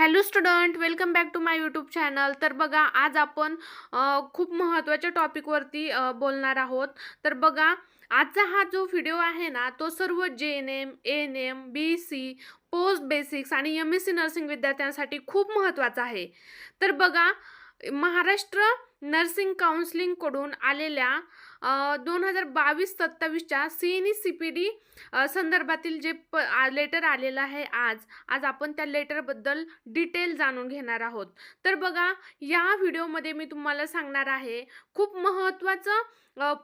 Hello student, welcome back to my YouTube channel. तर बघा, आज आपण खूप महत्त्वाच्या टॉपिकवरती बोलणार आहोत. तर बघा, आजचा हा जो व्हिडिओ आहे ना, तो सर्व JNM, ANM, BC, post basics आणि MSc नर्सिंग विद्यार्थ्यांसाठी खूप महत्त्वाचा आहे. तर बघा, महाराष्ट्र नर्सिंग काउन्सिलिंगकडून आलेल्या 2022-27च्या CNE CPD संदर्भातील जे लेटर आलेलं आहे आज आपण त्या लेटरबद्दल डिटेल जाणून घेणार आहोत. तर बघा, या व्हिडिओमध्ये मी तुम्हाला सांगणार आहे खूप महत्त्वाचं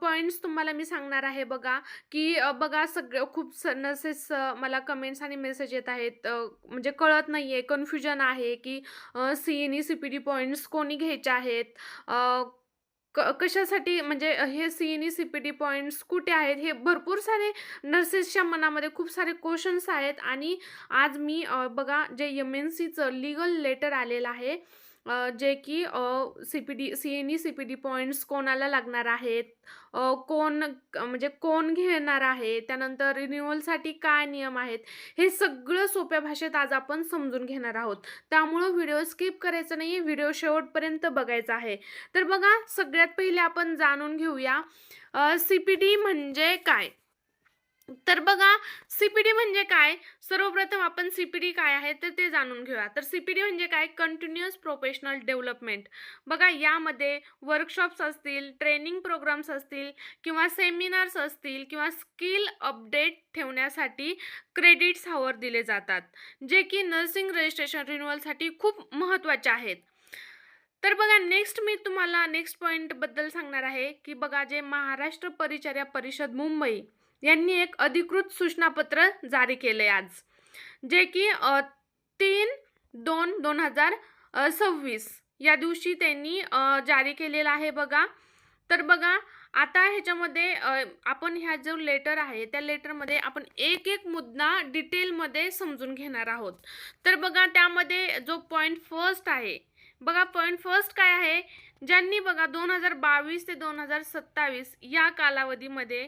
पॉइंट्स तुम्हाला मी सांगणार आहे. बघा की बघा, सगळं खूप नर्सेस मला कमेंट्स आणि मेसेज येत आहेत, म्हणजे कळत नाहीये, कन्फ्युजन आहे की CNE CPD पॉइंट्स कोणी घ्यायचे आहेत, कशासाठी, म्हणजे हे CNE CPD पॉइंट्स कुठे आहेत, हे भरपूर सारे नर्सेसच्या मनामध्ये खूप सारे क्वेश्चन्स आहेत. आणि आज मी बघा, जे MNCचं लीगल लेटर आलेलं आहे, जे की CNE CPD पॉइंट्स कोणाला लागणार आहेत, म्हणजे कोण घेणार आहे, त्यानंतर रिन्युअलसाठी काय नियम आहेत, हे सगळं सोप्या भाषेत आज आपण समजून घेणार आहोत. त्यामुळं व्हिडिओ स्किप करायचा नाही, व्हिडिओ शेवटपर्यंत बघायचा आहे. तर बघा, सगळ्यात पहिले आपण जाणून घेऊया CPD म्हणजे काय. तर बघा, CPD म्हणजे काय, सर्वप्रथम आपण CPD काय आहे तर ते जाणून घेऊया. तर CPD म्हणजे काय, कंटिन्युअस प्रोफेशनल डेव्हलपमेंट. बघा, यामध्ये वर्कशॉप्स असतील, ट्रेनिंग प्रोग्राम्स असतील किंवा सेमिनार्स असतील किंवा स्किल अपडेट ठेवण्यासाठी क्रेडिट्स हावर दिले जातात, जे की नर्सिंग रजिस्ट्रेशन रिन्युअलसाठी खूप महत्त्वाचे आहेत. तर बघा, मी तुम्हाला नेक्स्ट पॉईंटबद्दल सांगणार आहे की बघा, जे महाराष्ट्र परिचर्या परिषद मुंबई यांनी एक अधिकृत सूचनापत्र जारी केले आज, जे की 3/2/2026 या दिवशी त्यांनी जारी केलेलं आहे. बघा, तर बघा, आता ह्याच्यामध्ये आपण ह्या जो लेटर आहे त्या लेटरमध्ये आपण एक एक मुद्दा डिटेलमध्ये समजून घेणार आहोत. तर बघा, त्यामध्ये जो पॉईंट फर्स्ट आहे, बघा, पॉईंट फर्स्ट काय आहे, ज्यांनी बघा 2022 ते 2027 या कालावधीमध्ये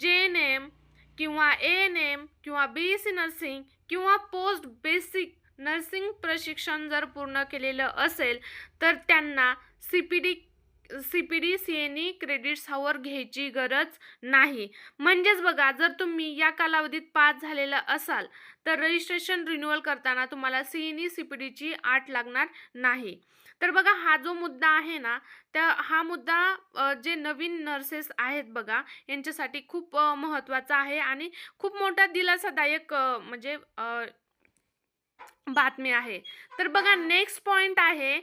JNM किंवा ANM किंवा BSc नर्सिंग किंवा पोस्ट बेसिक नर्सिंग प्रशिक्षण जर पूर्ण केलेलं असेल तर त्यांना CPD CNE क्रेडिट्स हावर घ्यायची गरज नाही. म्हणजेच बघा, जर तुम्ही या कालावधीत पास झालेला असाल तर रजिस्ट्रेशन रिन्युअल करताना तुम्हाला CNE CPDची अट लागणार नाही. तर बघा, हा जो मुद्दा आहे ना, हा मुद्दा जे नवीन नर्सेस आहेत बघा, यांच्यासाठी खूप महत्त्वाचा आहे आणि खूप मोठा दिलासादायक म्हणजे बातमी आहे. तर बघा, नेक्स्ट पॉइंट आहे,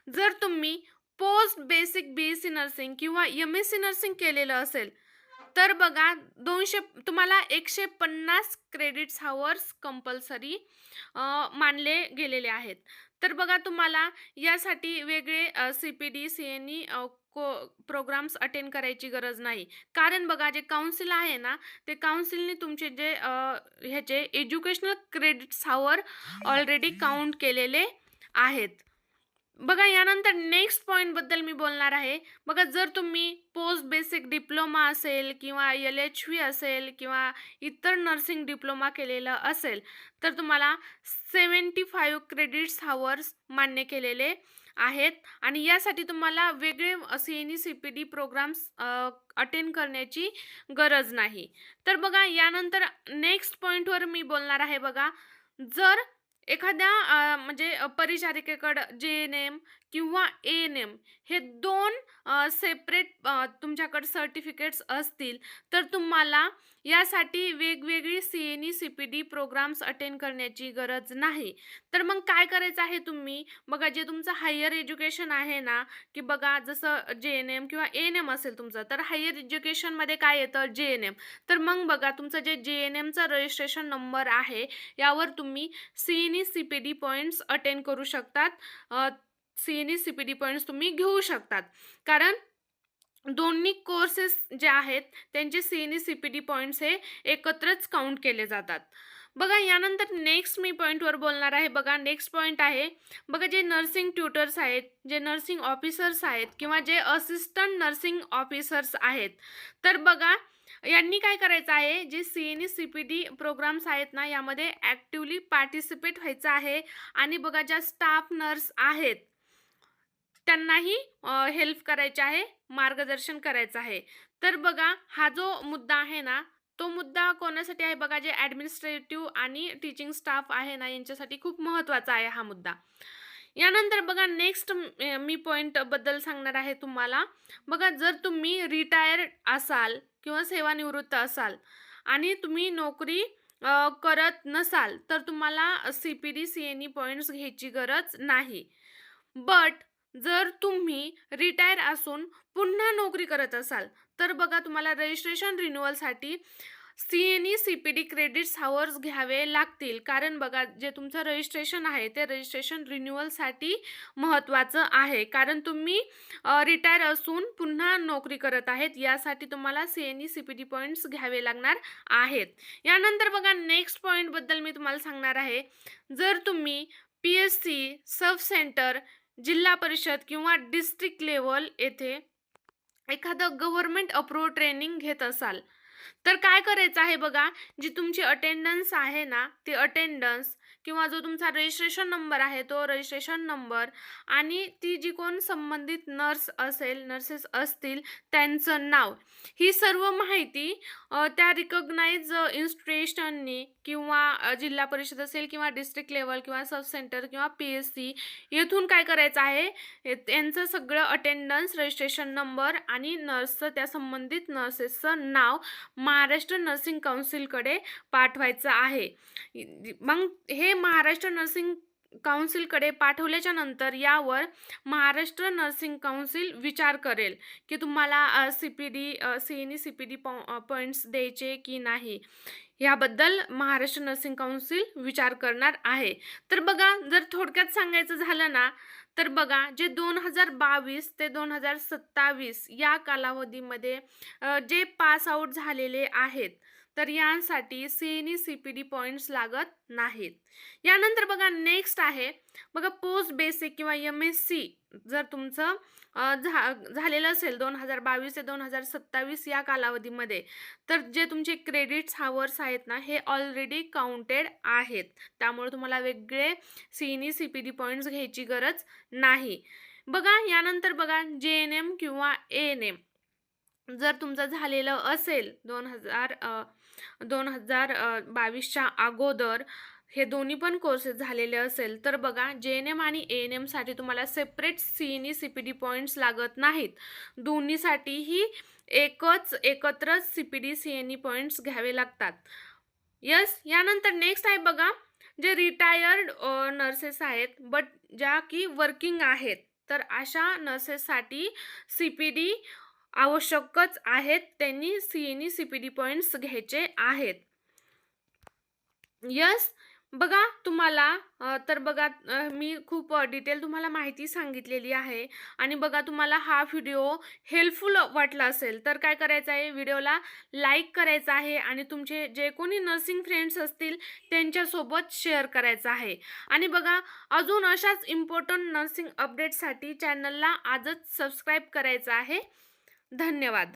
जर तुम्ही पोस्ट बेसिक BSc नर्सिंग किंवा MSc नर्सिंग केलेलं असेल तर बघा, तुम्हाला 150 क्रेडिट्स हावर्स कंपल्सरी मानले गेलेले आहेत. तर बघा, तुम्हाला यासाठी वेगळे CPD CNE प्रोग्राम्स अटेंड करायची गरज नाही. कारण बघा, जे काउन्सिल आहे ना, ते काउन्सिलने तुमचे जे ह्याचे educational credits hour already count केलेले आहेत. बघा, यानंतर नेक्स्ट पॉईंटबद्दल मी बोलणार आहे. बघा, जर तुम्ही पोस्ट बेसिक डिप्लोमा असेल किंवा LHV असेल किंवा इतर नर्सिंग डिप्लोमा केलेला असेल तर तुम्हाला 75 क्रेडिट्स हावर्स मान्य केलेले आहेत आणि यासाठी तुम्हाला वेगळे CNE CPD प्रोग्राम्स अटेंड करण्याची गरज नाही. तर बघा, यानंतर नेक्स्ट पॉईंटवर मी बोलणार आहे. बघा, जर एखाद्या म्हणजे परिचारिकेकडं JNM किंवा ANM हे 2 सेपरेट तुमच्याकडे सर्टिफिकेट्स असतील तर तुम्हाला यासाठी वेगवेगळी CNE CPD प्रोग्राम्स अटेंड करण्याची गरज नाही. तर मग काय करायचं आहे तुम्ही, बघा, जे तुमचं हायर एज्युकेशन आहे ना, की बघा, जसं JNM किंवा ANM असेल तुमचं, तर हायर एज्युकेशनमध्ये काय येतं, JNM. तर मग बघा, तुमचं जे JNMचा रजिस्ट्रेशन नंबर आहे यावर तुम्ही CNE CPD पॉईंट्स अटेंड करू शकतात, CNE CPD पॉईंट्स तुम्ही घेऊ शकतात. कारण दोन्ही कोर्सेस जे आहेत त्यांचे CNE CPD पॉईंट्स हे एकत्रच काउंट केले जातात. बघा, यानंतर नेक्स्ट मी पॉईंटवर बोलणार आहे. बघा, नेक्स्ट पॉईंट आहे, बघा, जे नर्सिंग ट्युटर्स आहेत, जे नर्सिंग ऑफिसर्स आहेत किंवा जे असिस्टंट नर्सिंग ऑफिसर्स आहेत, तर बघा, यांनी काय करायचं आहे, जे CNE CPD प्रोग्राम्स आहेत ना, यामध्ये ॲक्टिव्हली पार्टिसिपेट व्हायचं आहे आणि बघा ज्या स्टाफ नर्स आहेत, त्यांनाही हेल्प करायचे आहे, मार्गदर्शन करायचं आहे. तर बघा हा जो मुद्दा आहे ना, तो मुद्दा कोणासाठी आहे बघा, जे ॲडमिनिस्ट्रेटिव्ह आणि टीचिंग स्टाफ आहे ना, यांच्यासाठी खूप महत्त्वाचा आहे हा मुद्दा. यानंतर बघा नेक्स्ट मी पॉइंटबद्दल सांगणार आहे तुम्हाला. बघा जर तुम्ही रिटायर्ड असाल किंवा सेवानिवृत्त असाल आणि तुम्ही नोकरी करत नसाल, तर तुम्हाला CPD, CNE पॉइंट्स घ्यायची गरज नाही. बट जर तुम्ही रिटायर असून पुन्हा नोकरी करत असाल, तर बघा तुम्हाला रजिस्ट्रेशन रिन्युअलसाठी CNE CPD क्रेडिट्स हावर्स घ्यावे लागतील. कारण बघा जे तुमचं रजिस्ट्रेशन आहे ते रजिस्ट्रेशन रिन्युअलसाठी महत्त्वाचं आहे. कारण तुम्ही रिटायर असून पुन्हा नोकरी करत आहेत, यासाठी तुम्हाला CNE CPD पॉइंट्स घ्यावे लागणार आहेत. यानंतर बघा नेक्स्ट पॉइंटबद्दल मी तुम्हाला सांगणार आहे. जर तुम्ही PSC, सब सेंटर, जिल्हा परिषद किंवा डिस्ट्रिक्ट लेव्हल येथे एखादं गव्हर्नमेंट अप्रूव्ड ट्रेनिंग घेत असाल, तर काय करायचं आहे बघा, जी तुमची अटेंडन्स आहे ना, ती अटेंडन्स किंवा जो तुमचा रजिस्ट्रेशन नंबर आहे, तो रजिस्ट्रेशन नंबर आणि ती जी कोण संबंधित नर्सेस असतील, त्यांचं नाव, ही सर्व माहिती त्या रिकॉग्नाइज इन्स्टिट्यूशननी किंवा जिल्हा परिषद असेल किंवा डिस्ट्रिक्ट लेव्हल किंवा सब सेंटर किंवा PSC येथून काय करायचं आहे, त्यांचं सगळं अटेंडन्स, रजिस्ट्रेशन नंबर आणि त्या संबंधित नर्सेसचं नाव महाराष्ट्र नर्सिंग काउन्सिलकडे पाठवायचं आहे. मग हे महाराष्ट्र नर्सिंग काउन्सिलकडे पाठवल्याच्या नंतर यावर महाराष्ट्र नर्सिंग काउन्सिल विचार करेल की तुम्हाला CNE CPD पॉइंट्स द्यायचे की नाही. याबद्दल महाराष्ट्र नर्सिंग काउन्सिल विचार करणार आहे. तर बघा जर थोडक्यात सांगायचं झालं ना, तर बघा जे 2022 ते 2027 या कालावधीमध्ये जे पास आउट झालेले आहेत, तर यांसाठी CNE CPD पॉइंट्स लागत नाहीत. यानंतर बघा नेक्स्ट आहे बघा पोस्ट बेसिक किंवा MSc जर तुमचं झालेलं असेल 2022 ते 2027 या कालावधीमध्ये, तर जे तुमचे क्रेडिट्स हावर्स आहेत ना, हे ऑलरेडी काउंटेड आहेत. त्यामुळे तुम्हाला वेगळे CNE CPD पॉइंट्स घ्यायची गरज नाही. बघा यानंतर बघा JNM किंवा ANM जर तुमचं झालेलं असेल 2022च्या अगोदर, हे दोन्ही पण कोर्सेस झालेले असेल, तर बघा JNM आणि ANM साठी तुम्हाला सेपरेट CNE CPD पॉइंट्स लागत नाहीत. दोन्हीसाठीही एकत्र CPD CNE पॉइंट्स घ्यावे लागतात. यानंतर नेक्स्ट आहे बघा जे रिटायर्ड नर्सेस आहेत बट ज्या की वर्किंग आहेत, तर अशा नर्सेससाठी CPD आवश्यकच आहेत. त्यांनी CNE CPD पॉइंट्स घ्यायचे आहेत. बघा तुम्हाला तर बघा मी खूप डिटेल तुम्हाला माहिती सांगितलेली आहे आणि बघा तुम्हाला हा व्हिडिओ हेल्पफुल वाटला असेल, तर काय करायचं आहे, व्हिडिओला लाईक करायचं आहे आणि तुमचे जे कोणी नर्सिंग फ्रेंड्स असतील त्यांच्यासोबत शेअर करायचं आहे. आणि बघा अजून अशाच इम्पॉर्टंट नर्सिंग अपडेटसाठी चॅनलला आजच सबस्क्राईब करायचं आहे. धन्यवाद.